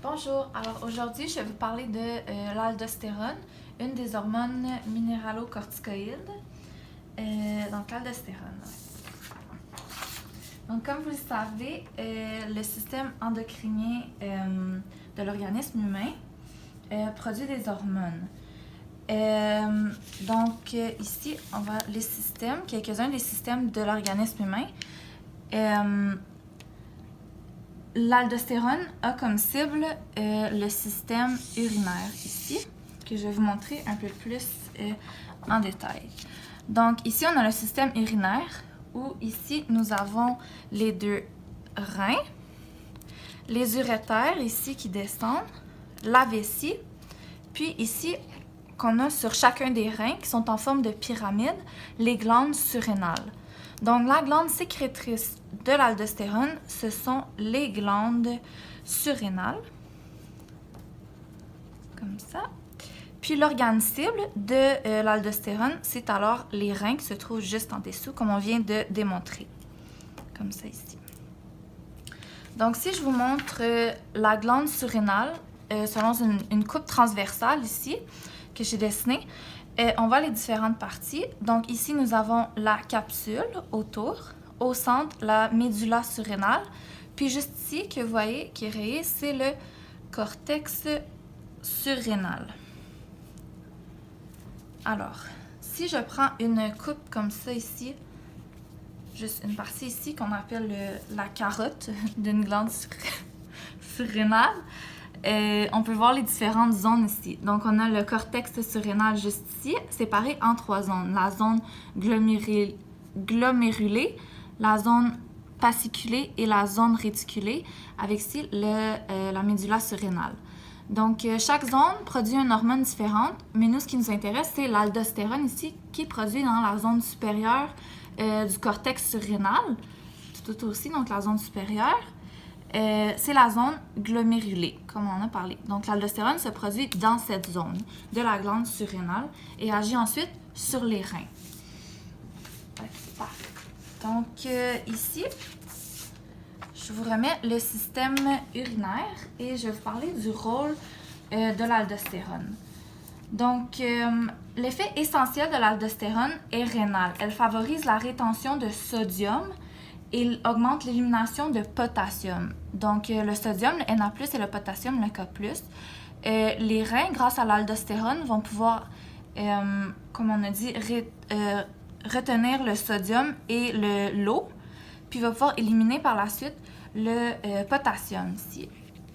Bonjour, alors aujourd'hui je vais vous parler de l'aldostérone, une des hormones minéralocorticoïdes. Donc l'aldostérone. Donc comme vous le savez, le système endocrinien de l'organisme humain produit des hormones. Ici on voit les systèmes, quelques-uns des systèmes de l'organisme humain. L'aldostérone a comme cible le système urinaire ici, que je vais vous montrer un peu plus en détail. Donc ici, on a le système urinaire où ici, nous avons les deux reins, les urétères ici qui descendent, la vessie, puis ici, qu'on a sur chacun des reins qui sont en forme de pyramide, les glandes surrénales. Donc, la glande sécrétrice de l'aldostérone, ce sont les glandes surrénales, comme ça. Puis, l'organe cible de l'aldostérone, c'est alors les reins qui se trouvent juste en dessous, comme on vient de démontrer, comme ça ici. Donc, si je vous montre la glande surrénale, selon une coupe transversale ici, que j'ai dessinée, on voit les différentes parties. Donc ici, nous avons la capsule autour. Au centre, la médulla surrénale. Puis juste ici, que vous voyez, qui est rayé, c'est le cortex surrénal. Alors, si je prends une coupe comme ça ici, juste une partie ici qu'on appelle la carotte d'une glande surrénale, on peut voir les différentes zones ici. Donc, on a le cortex surrénal juste ici, séparé en trois zones. La zone glomérulée, la zone fasciculée et la zone réticulée, avec ici la médulla surrénale. Donc, chaque zone produit une hormone différente, mais nous, ce qui nous intéresse, c'est l'aldostérone ici, qui est produit dans la zone supérieure du cortex surrénal, tout aussi, donc la zone supérieure. C'est la zone glomérulée, comme on en a parlé. Donc, l'aldostérone se produit dans cette zone de la glande surrénale et agit ensuite sur les reins. Donc, ici, je vous remets le système urinaire et je vais vous parler du rôle de l'aldostérone. Donc, l'effet essentiel de l'aldostérone est rénal. Elle favorise la rétention de sodium et augmente l'élimination de potassium. Donc, le sodium, le Na+, et le potassium, le K+. Les reins, grâce à l'aldostérone, vont pouvoir, comme on a dit, retenir le sodium et l'eau, puis va pouvoir éliminer par la suite le potassium ici,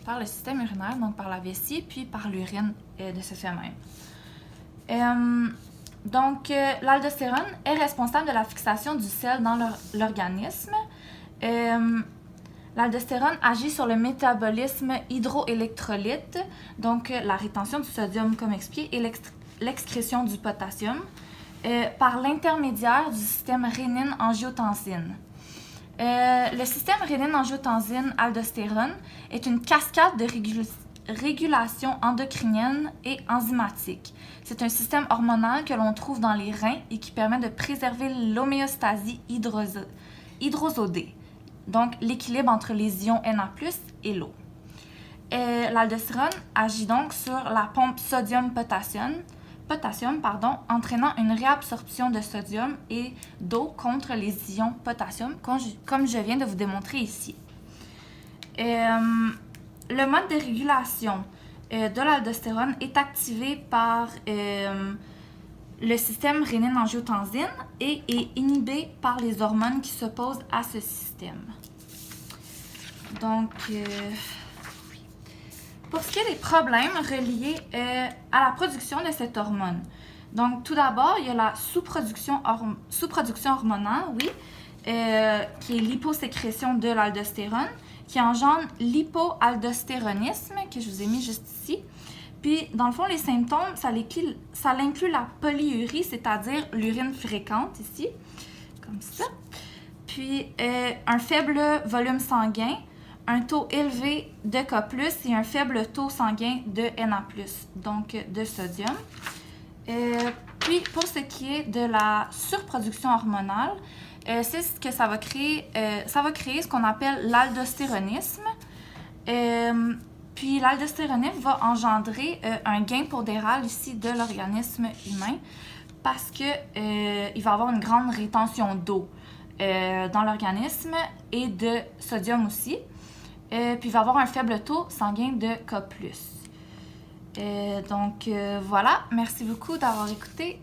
par le système urinaire, donc par la vessie, puis par l'urine de ce fait même. L'aldostérone est responsable de la fixation du sel dans l'organisme. L'aldostérone agit sur le métabolisme hydroélectrolyte, donc la rétention du sodium comme expliqué, et l'excrétion du potassium par l'intermédiaire du système rénine-angiotensine. Le système rénine-angiotensine-aldostérone est une cascade de régulation endocrinienne et enzymatique. C'est un système hormonal que l'on trouve dans les reins et qui permet de préserver l'homéostasie hydrosodée, donc l'équilibre entre les ions Na+, et l'eau. L'aldostérone agit donc sur la pompe sodium-potassium, entraînant une réabsorption de sodium et d'eau contre les ions potassium, comme je viens de vous démontrer ici. Le mode de régulation de l'aldostérone est activé par le système rénine-angiotensine et est inhibé par les hormones qui s'opposent à ce système. Donc, pour ce qui est des problèmes reliés à la production de cette hormone, donc tout d'abord, il y a la sous-production hormonale, oui, qui est l'hyposécrétion de l'aldostérone, qui engendre l'hypoaldostéronisme, que je vous ai mis juste ici. Puis, dans le fond, les symptômes, ça inclut la polyurie, c'est-à-dire l'urine fréquente ici, comme ça. Puis, un faible volume sanguin, un taux élevé de K+, et un faible taux sanguin de Na+, donc de sodium. Puis, pour ce qui est de la surproduction hormonale, c'est ce que ça va créer ce qu'on appelle l'aldostéronisme. Puis l'aldostéronine va engendrer un gain pondéral ici de l'organisme humain parce que il va avoir une grande rétention d'eau dans l'organisme et de sodium aussi. Puis il va avoir un faible taux sanguin de K+. Donc voilà, merci beaucoup d'avoir écouté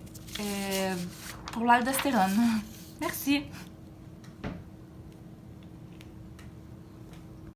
pour l'aldostérone. Merci.